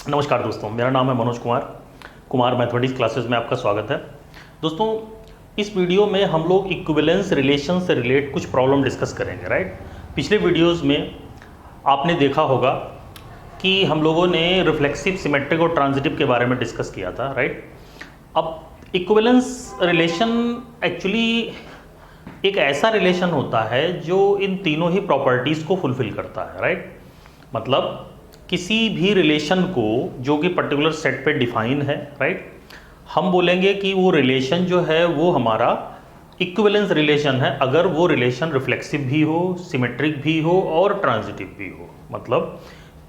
नमस्कार दोस्तों, मेरा नाम है मनोज कुमार मैथमेटिक्स क्लासेस में आपका स्वागत है। दोस्तों, इस वीडियो में हम लोग इक्विवेलेंस रिलेशन से रिलेट कुछ प्रॉब्लम डिस्कस करेंगे, राइट। पिछले वीडियोस में आपने देखा होगा कि हम लोगों ने रिफ्लेक्सिव, सिमेट्रिक और ट्रांजिटिव के बारे में डिस्कस किया था, राइट। अब इक्विवेलेंस रिलेशन एक्चुअली एक ऐसा रिलेशन होता है जो इन तीनों ही प्रॉपर्टीज़ को फुलफिल करता है, राइट। मतलब किसी भी रिलेशन को जो कि पर्टिकुलर सेट पे डिफाइन है, राइट, हम बोलेंगे कि वो रिलेशन जो है वो हमारा इक्विवेलेंस रिलेशन है अगर वो रिलेशन रिफ्लेक्सिव भी हो, सिमेट्रिक भी हो और ट्रांजिटिव भी हो। मतलब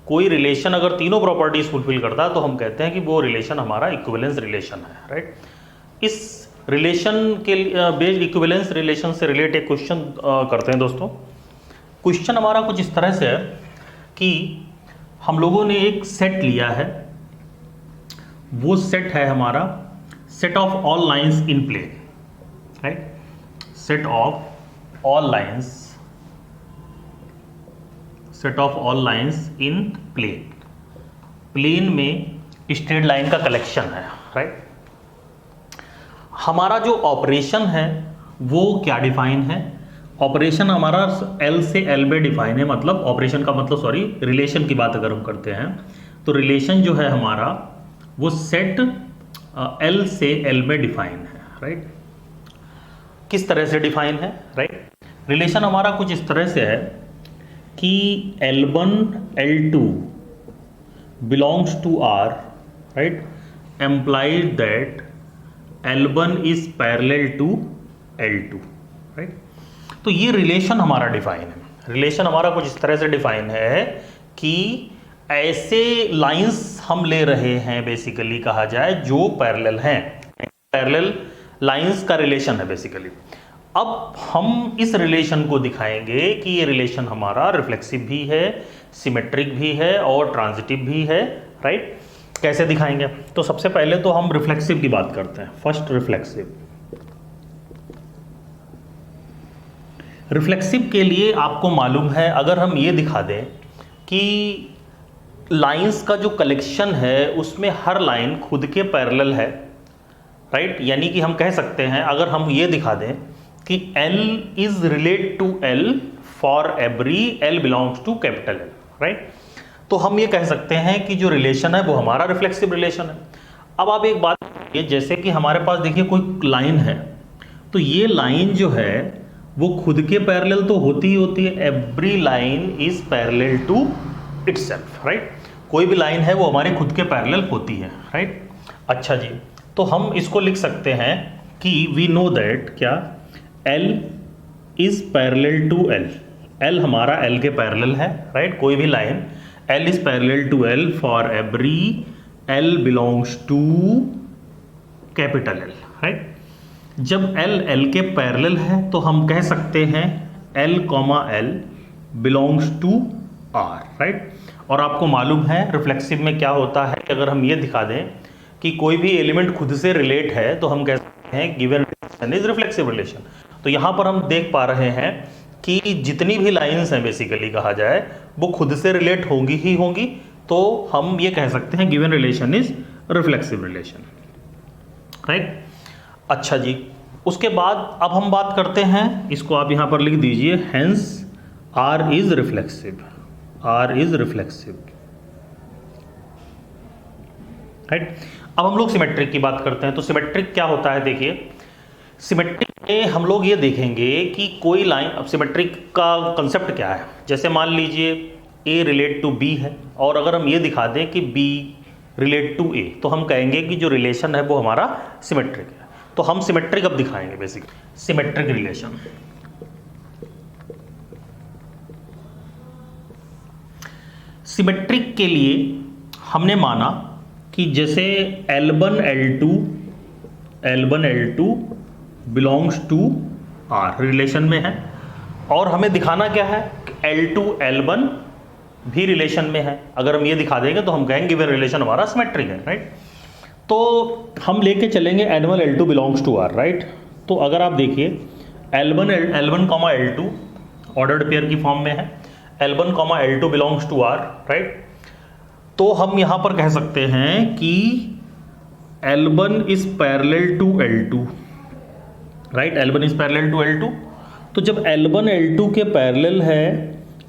कोई रिलेशन अगर तीनों प्रॉपर्टीज फुलफिल करता है तो हम कहते हैं कि वो रिलेशन हमारा इक्विवेलेंस रिलेशन है, राइट। इस रिलेशन के बेस्ड इक्विवेलेंस रिलेशन से रिलेट एक क्वेश्चन करते हैं दोस्तों। क्वेश्चन हमारा कुछ इस तरह से है कि हम लोगों ने एक सेट लिया है, वो सेट है हमारा set of all lines in plane, right. Set of all lines in plane में स्ट्रेट लाइन का कलेक्शन है, राइट। हमारा जो ऑपरेशन है वो क्या डिफाइन है? ऑपरेशन हमारा L से L में डिफाइन है। मतलब ऑपरेशन का मतलब रिलेशन की बात अगर हम करते हैं तो रिलेशन जो है हमारा वो सेट L से L में डिफाइन है, राइट। किस तरह से डिफाइन है, राइट। रिलेशन हमारा कुछ इस तरह से है कि L1 L2 belongs to R, right, implies that L1 is parallel to L2, right. तो ये रिलेशन हमारा डिफाइन है। रिलेशन हमारा कुछ इस तरह से डिफाइन है कि ऐसे लाइंस हम ले रहे हैं, बेसिकली कहा जाए, जो पैरेलल हैं। पैरेलल लाइंस का रिलेशन है बेसिकली। अब हम इस रिलेशन को दिखाएंगे कि ये रिलेशन हमारा रिफ्लेक्सिव भी है, सिमेट्रिक भी है और ट्रांजिटिव भी है, राइट। कैसे दिखाएंगे? तो सबसे पहले तो हम रिफ्लेक्सिव की बात करते हैं। फर्स्ट, रिफ्लेक्सिव के लिए आपको मालूम है, अगर हम ये दिखा दें कि लाइंस का जो कलेक्शन है उसमें हर लाइन खुद के पैरेलल है, राइट। यानी कि हम कह सकते हैं, अगर हम ये दिखा दें कि L is relate to L for every L belongs to capital L, right. तो हम ये कह सकते हैं कि जो रिलेशन है वो हमारा रिफ्लेक्सिव रिलेशन है। अब आप एक बात करिए, जैसे कि हमारे पास देखिए कोई लाइन है, तो ये लाइन जो है वो खुद के पैरेलल तो होती ही होती है। Every line is parallel to itself, right. कोई भी लाइन है वो हमारे खुद के पैरेलल होती है, राइट। अच्छा जी, तो हम इसको लिख सकते हैं कि वी नो दैट क्या L is parallel to L। L हमारा L के पैरेलल है, राइट। कोई भी line L is parallel to L for every L belongs to capital L, right. जब L L के पैरेलल है तो हम कह सकते हैं L, L belongs to R, right. और आपको मालूम है रिफ्लेक्सिव में क्या होता है कि अगर हम ये दिखा दें कि कोई भी एलिमेंट खुद से रिलेट है तो हम कह सकते हैं given relation is reflexive relation. तो यहाँ पर हम देख पा रहे हैं कि जितनी भी लाइंस हैं, बेसिकली कहा जाए, वो खुद से रिलेट होंगी ही होंगी, तो हम ये कह सकते हैं given relation is reflexive relation, right. अच्छा जी, उसके बाद अब हम बात करते हैं, इसको आप यहां पर लिख दीजिए, hence R is reflexive, right. अब हम लोग सिमेट्रिक की बात करते हैं। तो सिमेट्रिक क्या होता है? देखिए, सिमेट्रिक में हम लोग ये देखेंगे कि कोई लाइन, अब सिमेट्रिक का कंसेप्ट क्या है? जैसे मान लीजिए A रिलेट टू B है, और अगर हम ये दिखा दें कि B रिलेट टू A, तो हम कहेंगे कि जो रिलेशन है वो हमारा सिमेट्रिक है। तो हम सिमेट्रिक अब दिखाएंगे, बेसिकली सिमेट्रिक रिलेशन। सिमेट्रिक के लिए हमने माना कि जैसे L1 L2 belongs to R relation में है, और हमें दिखाना क्या है कि L2 L1 भी रिलेशन में है। अगर हम ये दिखा देंगे तो हम कहेंगे वे रिलेशन हमारा सिमेट्रिक है, राइट। तो हम लेके चलेंगे L1 L2 belongs to R, right. तो अगर आप देखिए L1 L2 ऑर्डर्ड पेयर की फॉर्म में है, L1 L2 belongs to R, right. तो हम यहां पर कह सकते हैं कि L1 is parallel to L2, right. L1 is parallel to L2। तो जब L1 L2 के पैरेलल है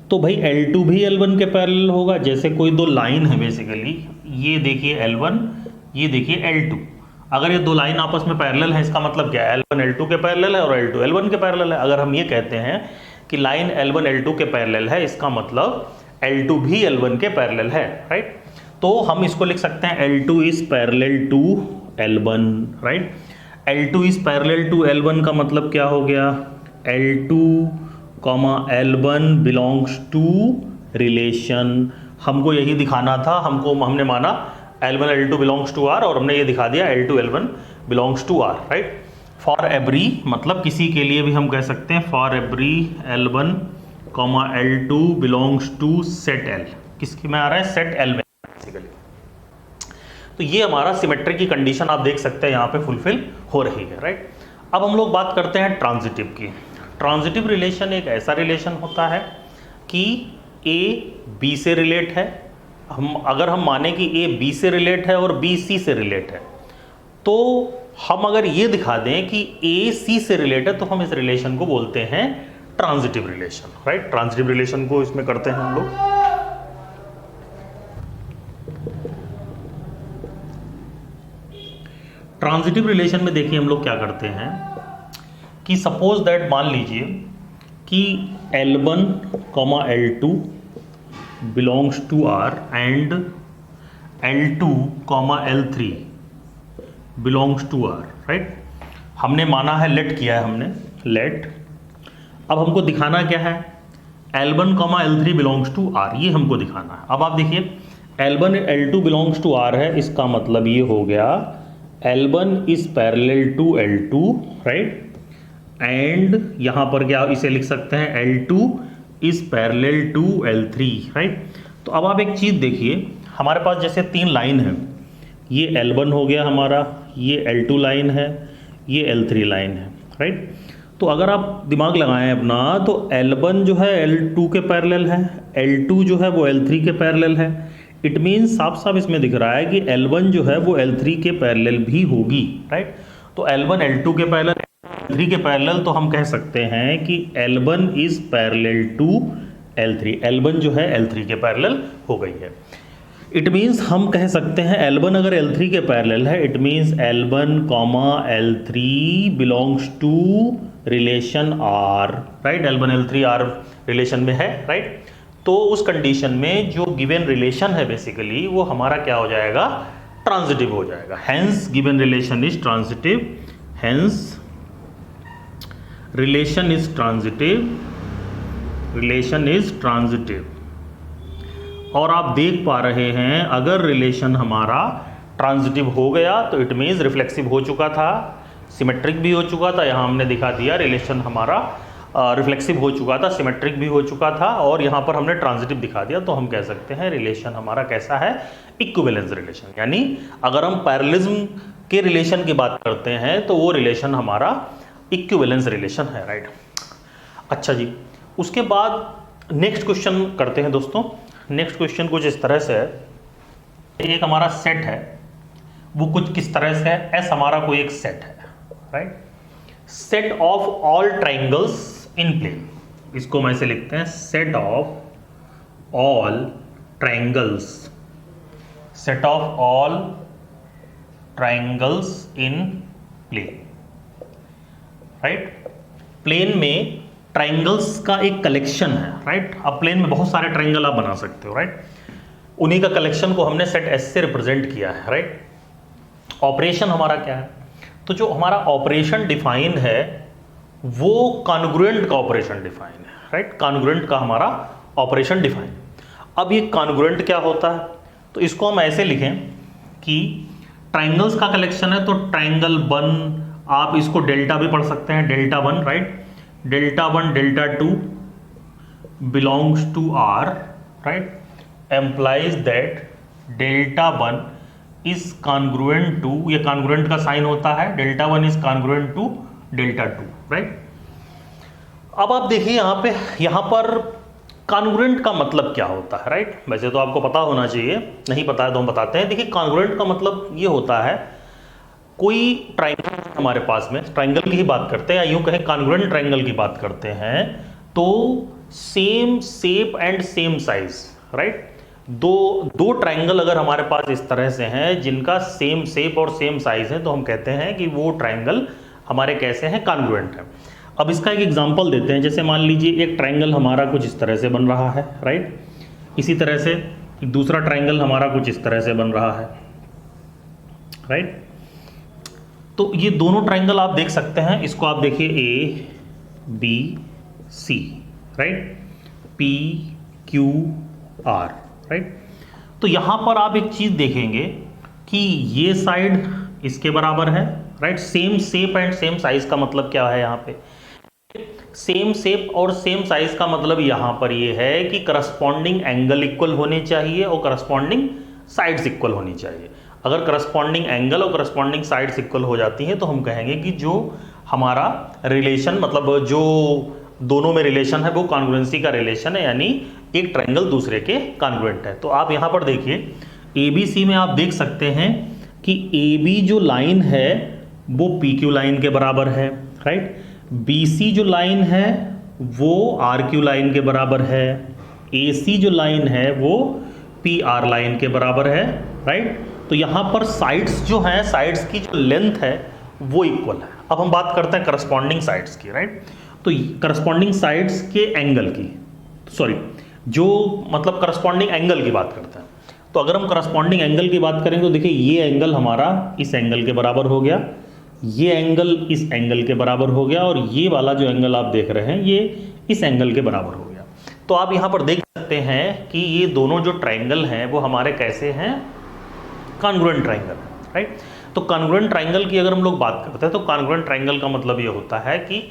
तो भाई L2 भी L1 के पैरेलल होगा। जैसे कोई दो लाइन है बेसिकली, ये देखिए L1, ये देखिए L2। अगर ये दो लाइन आपस में पैरेलल है, इसका मतलब क्या है? L1 L2 के पैरेलल है और L2 L1 के पैरेलल है। अगर हम ये कहते हैं कि लाइन L1 L2 के पैरेलल है, इसका मतलब L2 भी L1 के पैरेलल है, राइट। तो हम इसको लिख सकते हैं L2 is parallel to L1, right. L2 is parallel to L1 का मतलब क्या हो गया? L2, L1 belongs to relation. हमको यही दिखाना था, हमने माना L1 L2 belongs to R और हमने ये दिखा दिया L2 L1 belongs to R, right. For every, मतलब किसी के लिए भी हम कह सकते हैं for every L1, L2 belongs to set L। किसकी में आ रहा है? सेट L में बेसिकली। तो ये हमारा सिमेट्री की कंडीशन आप देख सकते हैं यहाँ पे फुलफिल हो रही है, राइट। अब हम लोग बात करते हैं ट्रांजिटिव की। ट्रांजिटिव रिलेशन एक ऐसा रिलेशन होता है कि A B से रिलेट है। अगर हम माने कि A B से रिलेट है और B C से रिलेट है, तो हम अगर ये दिखा दें कि A C से रिलेट है, तो हम इस रिलेशन को बोलते हैं transitive relation, right. Transitive relation को इसमें करते हैं हम लोग। ट्रांजिटिव रिलेशन में देखिए हम लोग क्या करते हैं कि सपोज दैट, मान लीजिए कि L1, L2 belongs to R and L2, L3 belongs to R, right. हमने माना है, लेट किया है हमने, लेट। अब हमको दिखाना क्या है? L1, L3 belongs to R, ये हमको दिखाना है। अब आप देखिए L1 L2 belongs to R है, इसका मतलब ये हो गया L1 is parallel to L2, right. And यहां पर क्या इसे लिख सकते हैं? L2 is parallel to L3, right. तो अब आप एक चीज देखिए, हमारे पास जैसे तीन लाइन है, ये L1 हो गया हमारा, ये L2 लाइन है, ये L3 लाइन है, राइट। तो अगर आप दिमाग लगाएं अपना, तो L1 जो है L2 के पैरेलल है, L2 जो है वो L3 के पैरेलल है। इट मीन्स साफ साफ इसमें दिख रहा है कि L1 जो है वो L3 के पैरेलल भी होगी, राइट। तो L1 L2 के पैरेलल, L3 के पैरेलल, तो हम कह सकते हैं कि L1 is parallel to L3। L1 जो है L3 के पैरेलल हो गई है। इट मीन्स हम कह सकते हैं L1 अगर L3 के पैरेलल है, it means L1, L3 belongs to relation R, right. L1 L3 R relation में है, राइट। तो उस कंडीशन में जो गिवन रिलेशन है बेसिकली वो हमारा क्या हो जाएगा? ट्रांजिटिव हो जाएगा। Hence given relation is transitive, hence relation is transitive, relation is transitive. और आप देख पा रहे हैं, अगर रिलेशन हमारा ट्रांजिटिव हो गया तो इट मीन्स रिफ्लेक्सिव हो चुका था, सिमेट्रिक भी हो चुका था। यहाँ हमने दिखा दिया रिलेशन हमारा रिफ्लेक्सिव हो चुका था, सिमेट्रिक भी हो चुका था, और यहाँ पर हमने ट्रांजिटिव दिखा दिया। तो हम कह सकते हैं रिलेशन हमारा कैसा है? Equivalence relation. यानी अगर हम पैरेललिज्म के रिलेशन की बात करते हैं तो वो रिलेशन हमारा इक्विवेलेंस रिलेशन है, राइट। अच्छा जी, उसके बाद नेक्स्ट क्वेश्चन करते हैं दोस्तों। नेक्स्ट क्वेश्चन कुछ इस तरह से है, एक हमारा सेट है, वो कुछ किस तरह से है? एस हमारा कोई एक सेट है, right. Set of all triangles in plane, इसको हम ऐसे लिखते हैं, set of all triangles, set of all triangles in plane, right. Plane में ट्राइंगल्स का एक कलेक्शन है, राइट। अब प्लेन में बहुत सारे ट्राइंगल आप बना सकते हो, राइट। उन्हीं का कलेक्शन को हमने सेट एस से रिप्रेजेंट किया है, राइट। ऑपरेशन हमारा क्या है? तो जो हमारा ऑपरेशन डिफाइन है वो कॉन्ग्रुएंट का ऑपरेशन डिफाइन है, राइट। कॉन्ग्रुएंट का हमारा ऑपरेशन डिफाइन। अब ये कॉन्ग्रुएंट क्या होता है? तो इसको हम ऐसे लिखें कि ट्राइंगल्स का कलेक्शन है, तो ट्राइंगल 1, आप इसको डेल्टा भी पढ़ सकते हैं, delta 1, right. Delta 1, delta 2 belongs to R, right, implies that delta 1 is congruent to, ये कॉन्ग्रुएंट का साइन होता है, delta 1 is congruent to delta 2, right. अब आप देखिए यहाँ पर कॉन्ग्रुएंट का मतलब क्या होता है, राइट? वैसे तो आपको पता होना चाहिए, नहीं पता है तो हम बताते हैं। देखिए, कॉन्ग्रुएंट का मतलब ये होता है, कोई ट्राइंगल हमारे पास में, ट्राइंगल की ही बात करते हैं या यूं कहें कॉन्ग्रुएंट ट्राइंगल की बात करते हैं, तो same shape and same size, right? दो ट्राइंगल अगर हमारे पास इस तरह से हैं जिनका सेम शेप और सेम साइज है, तो हम कहते हैं कि वो ट्राइंगल हमारे कैसे हैं, कॉन्ग्रुएंट है। अब इसका एक एग्जांपल देते हैं। जैसे मान लीजिए एक ट्राइंगल हमारा कुछ इस तरह से बन रहा है, राइट? इसी तरह से एक दूसरा ट्राइंगल हमारा कुछ इस तरह से बन रहा है, राइट? तो ये दोनों ट्राइंगल आप देख सकते हैं। इसको आप देखिए A B C, right? P Q R, right? तो यहां पर आप एक चीज देखेंगे कि ये साइड इसके बराबर है, right? Same shape and same size का मतलब क्या है यहाँ पे? सेम शेप और सेम साइज का मतलब यहां पर ये है कि करस्पॉन्डिंग एंगल इक्वल होने चाहिए और करस्पॉन्डिंग साइड्स इक्वल होनी चाहिए। अगर करस्पॉन्डिंग एंगल और करस्पॉन्डिंग साइड्स इक्वल हो जाती हैं तो हम कहेंगे कि जो हमारा रिलेशन, मतलब जो दोनों में रिलेशन है वो कॉन्ग्रुएंसी का रिलेशन है, यानी एक ट्रायंगल दूसरे के कॉन्ग्रुएंट है। तो आप यहां पर देखिए ABC में आप देख सकते हैं कि AB जो लाइन है वो PQ लाइन के बराबर है, राइट? BC जो लाइन है वो RQ लाइन के बराबर है, AC जो लाइन है वो PR लाइन के बराबर है, राइट? तो यहां पर साइड्स जो हैं, साइड्स की जो लेंथ है वो इक्वल है। अब हम बात करते हैं करस्पॉन्डिंग साइड्स की, राइट? तो करस्पॉन्डिंग साइड्स के एंगल की, सॉरी, जो मतलब करस्पॉन्डिंग एंगल की बात करते हैं। तो अगर हम करस्पॉन्डिंग एंगल की बात करें तो देखिए ये एंगल हमारा इस एंगल के बराबर हो गया, ये एंगल इस एंगल के बराबर हो गया, और ये वाला जो एंगल आप देख रहे हैं ये इस एंगल के बराबर हो गया। तो आप यहां पर देख सकते हैं कि ये दोनों जो ट्राइंगल हैं वो हमारे कैसे हैं, कॉन्ग्रुएंट ट्राइंगल, राइट? तो कॉन्ग्रुएंट ट्राइंगल की अगर हम लोग बात करते हैं तो कॉन्ग्रुएंट ट्राइंगल का मतलब ये होता है कि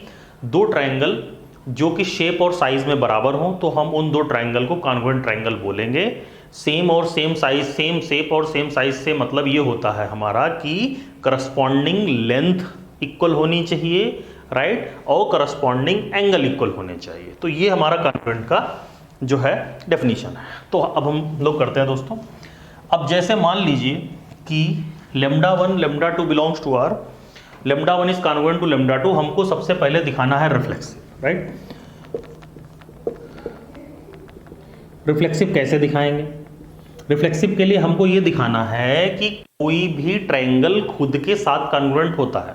दो ट्राइंगल जो कि शेप और साइज में बराबर हों तो हम उन दो ट्राइंगल को कॉन्ग्रुएंट ट्राइंगल बोलेंगे। सेम और सेम साइज, सेम शेप और सेम साइज से मतलब ये होता है हमारा कि करस्पॉन्डिंग लेंथ इक्वल होनी चाहिए, राइट? और करस्पॉन्डिंग एंगल इक्वल होने चाहिए। तो ये हमारा कॉन्ग्रुएंट का जो है डेफिनेशन है। तो अब हम लोग करते हैं दोस्तों। अब जैसे मान लीजिए कि λ1 λ2 belongs to R, λ1 is congruent to λ2, हमको सबसे पहले दिखाना है रिफ्लेक्सिव, राइट? रिफ्लेक्सिव कैसे दिखाएंगे? रिफ्लेक्सिव के लिए हमको ये दिखाना है कि कोई भी ट्रायंगल खुद के साथ कॉन्ग्रुएंट होता है।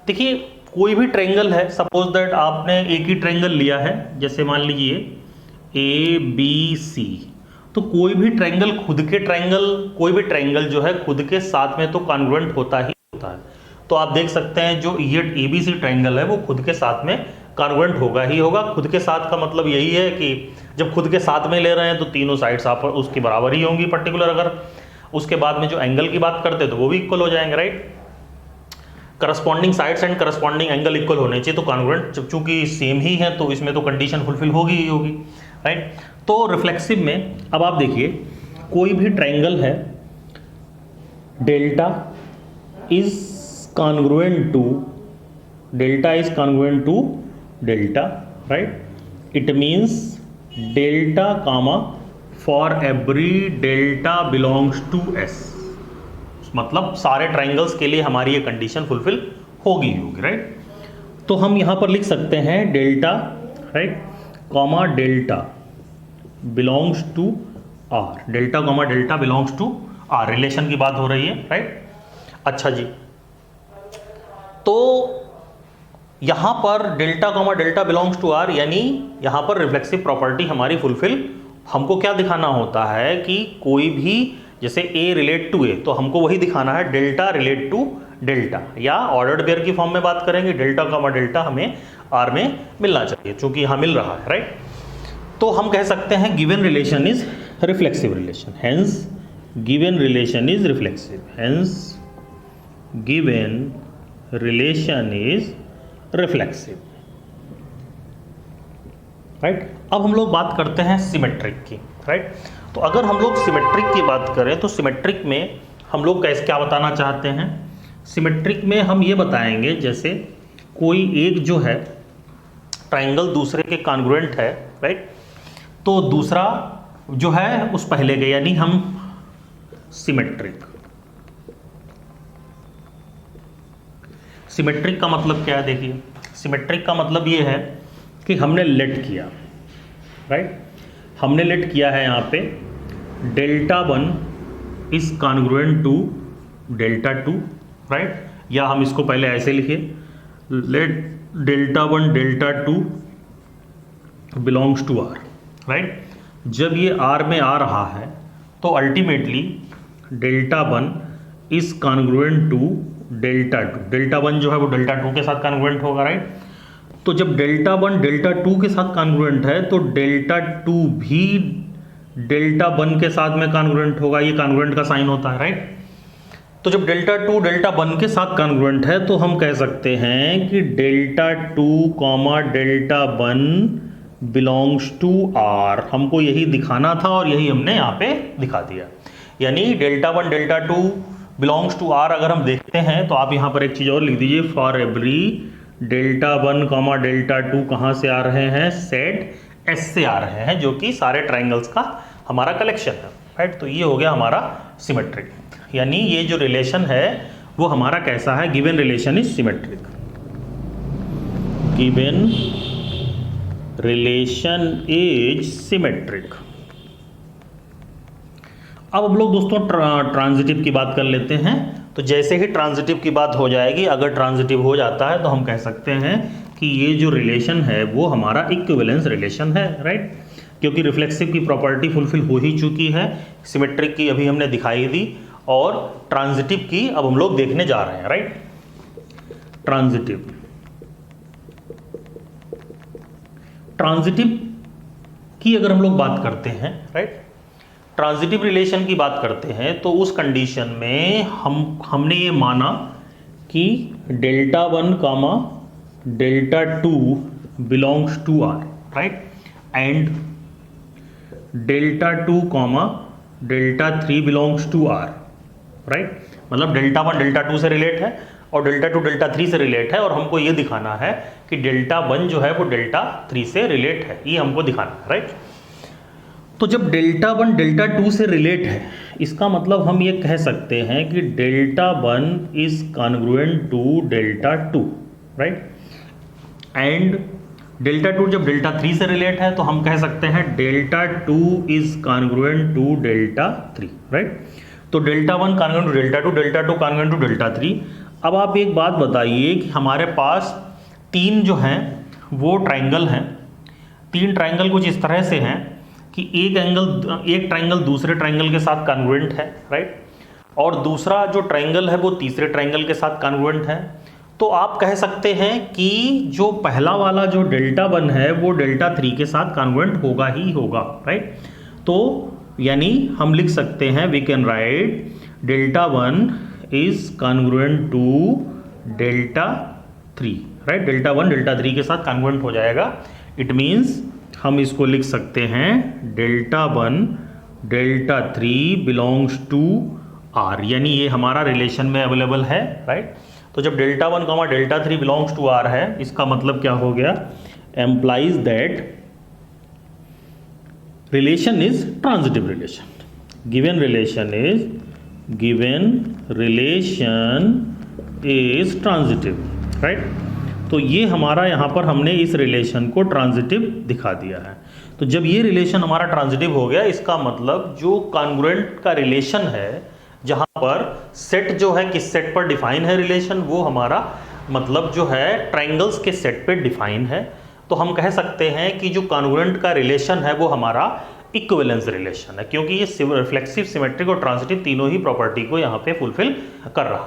देखिए कोई भी ट्रायंगल है, सपोज दैट आपने एक ही ट्रायंगल लिया है, जैसे मान लीजिए ABC, तो कोई भी ट्रायंगल खुद के ट्रायंगल, कोई भी ट्रायंगल जो है खुद के साथ में तो कॉन्ग्रुएंट होता ही होता है। तो आप देख सकते हैं जो ये ABC ट्रायंगल है वो खुद के साथ में कॉन्ग्रुएंट होगा ही होगा। खुद के साथ का मतलब यही है कि जब खुद के साथ में ले रहे हैं तो तीनों साइड्स आप उसकी बराबर ही होंगी पर्टिकुलर। अगर उसके बाद में जो एंगल की बात करते हैं तो वो भी इक्वल हो जाएंगे, right? Corresponding sides and corresponding angle equal होने चाहिए। तो कॉन्ग्रुएंट चूंकि सेम ही है तो इसमें तो कंडीशन फुलफिल होगी ही होगी, राइट? तो रिफ्लेक्सिव में अब आप देखिए कोई भी ट्रायंगल है, delta is congruent to delta, right? It means delta comma for every delta belongs to S, मतलब सारे ट्रायंगल्स के लिए हमारी ये कंडीशन फुलफिल होगी ही होगी, राइट? तो हम यहां पर लिख सकते हैं delta, right, comma delta belongs to R, delta comma delta belongs to R, relation की बात हो रही है, राइट? अच्छा जी, तो यहां पर delta comma delta belongs to R, यानी यहां पर रिफ्लेक्सिव प्रॉपर्टी हमारी फुलफिल। हमको क्या दिखाना होता है कि कोई भी, जैसे A रिलेट टू A, तो हमको वही दिखाना है डेल्टा रिलेट टू डेल्टा, या ऑर्डर्ड पेयर की फॉर्म में बात करेंगे डेल्टा कॉमा डेल्टा हमें R में मिलना चाहिए, चूंकि यहां मिल रहा है, राइट? तो हम कह सकते हैं given relation is reflexive relation, hence given relation is reflexive, hence given relation is reflexive, right? अब हम लोग बात करते हैं सिमेट्रिक की, राइट? तो अगर हम लोग सिमेट्रिक की बात करें तो सिमेट्रिक में हम लोग कैसे क्या बताना चाहते हैं? सिमेट्रिक में हम ये बताएंगे जैसे कोई एक जो है ट्रायंगल दूसरे के कॉन्ग्रुएंट है, राइट? तो दूसरा जो है उस पहले के, यानी हम सिमेट्रिक। सिमेट्रिक का मतलब क्या है, देखिए सिमेट्रिक का मतलब ये है कि हमने लेट किया, राइट, हमने लेट किया है यहाँ पे delta 1 is congruent to delta 2, right, या हम इसको पहले ऐसे लिखे, let delta 1 delta 2 belongs to R, right. जब ये आर में आ रहा है तो ultimately delta 1 is congruent to delta 2, delta 1 जो है वो डेल्टा 2 के साथ कॉन्ग्रुएंट होगा, राइट। तो जब डेल्टा 1 डेल्टा 2 के साथ कॉन्ग्रुएंट है तो डेल्टा 2 भी डेल्टा 1 के साथ में कॉन्ग्रुएंट होगा, ये कॉन्ग्रुएंट का साइन होता है, राइट। तो जब डेल्टा 2 डेल्टा 1 के साथ कॉन्ग्रुएंट है तो हम कह सकते हैं कि delta 2 comma delta 1 belongs to R. हमको यही दिखाना था और यही हमने यहाँ पे दिखा दिया, यानी delta 1 delta 2 belongs to R. अगर हम देखते हैं तो आप यहाँ पर एक चीज़ और लिख दीजिए, for every delta 1 comma delta 2 कहाँ से आ रहे हैं, सेट एस से आ रहे हैं, जो कि सारे ट्राइंगल्स का हमारा कलेक्शन है, राइट। तो ये हो गया हमारा सिमेट्रिक, यानी ये जो रिलेशन है वो हमारा कैसा है, given relation is symmetric, given relation is symmetric. अब हम लोग दोस्तों ट्रांजिटिव की बात कर लेते हैं। तो जैसे ही ट्रांजिटिव की बात हो जाएगी, अगर ट्रांजिटिव हो जाता है तो हम कह सकते हैं कि ये जो रिलेशन है वो हमारा इक्विवेलेंस रिलेशन है, राइट, क्योंकि रिफ्लेक्सिव की प्रॉपर्टी फुलफिल हो ही चुकी है, सिमेट्रिक की अभी हमने दिखाई दी, और ट्रांजिटिव की अब हम लोग देखने जा रहे हैं, राइट। ट्रांजिटिव की अगर हम लोग बात करते हैं, राइट, ट्रांजिटिव रिलेशन की बात करते हैं तो उस कंडीशन में हमने ये माना कि delta 1 comma delta 2 belongs to R, right, and delta 2 comma delta 3 belongs to R, right. मतलब डेल्टा 1 डेल्टा 2 से रिलेट है और डेल्टा 2 डेल्टा 3 से रिलेट है, और हमको ये दिखाना है कि डेल्टा 1 जो है वो डेल्टा 3 से रिलेट है, ये हमको दिखाना है, राइट। तो जब डेल्टा 1 डेल्टा 2 से रिलेट है, इसका मतलब हम ये कह सकते हैं कि delta 1 is congruent to delta 2, right, and delta 2 जब डेल्टा 3 से रिलेट है तो हम कह सकते हैं delta 2 is congruent to delta 3, right. तो delta 1 congruent to delta 2, delta 2 congruent to delta 3। अब आप एक बात बताइए कि हमारे पास तीन जो हैं वो ट्राइंगल हैं, तीन ट्राइंगल कुछ इस तरह से हैं कि एक ट्राइंगल दूसरे ट्राइंगल के साथ कॉन्ग्रुएंट है, राइट, और दूसरा जो ट्राइंगल है वो तीसरे ट्राइंगल के साथ कॉन्ग्रुएंट है। तो आप कह सकते हैं कि जो पहला वाला जो डेल्टा 1 है वो डेल्टा 3 के साथ कॉन्ग्रुएंट होगा ही होगा, राइट। तो यानी हम लिख सकते हैं, we can write delta 1 is congruent to delta 3, right, delta 1 delta 3 के साथ कॉन्ग्रुएंट हो जाएगा। इट मीन्स हम इसको लिख सकते हैं delta 1 delta 3 belongs to R, यानी ये हमारा रिलेशन में अवेलेबल है, राइट। तो जब delta 1 comma delta 3 belongs to R है, इसका मतलब क्या हो गया, implies that relation is transitive relation, given relation is transitive, right. तो ये हमारा यहाँ पर हमने इस रिलेशन को ट्रांजिटिव दिखा दिया है। तो जब ये रिलेशन हमारा ट्रांजिटिव हो गया, इसका मतलब जो कॉन्ग्रुएंट का रिलेशन है, जहाँ पर सेट जो है किस सेट पर डिफाइन है रिलेशन, वो हमारा मतलब जो है ट्राइंगल्स के सेट पे डिफाइन है। तो हम कह सकते हैं कि जो कॉन्ग्रुएंट का रिलेशन है वो हमारा इक्विवेलेंस रिलेशन है, क्योंकि ये रिफ्लेक्सिव, सिमेट्रिक और ट्रांजिटिव तीनों ही प्रॉपर्टी को यहाँ पे फुलफिल कर रहा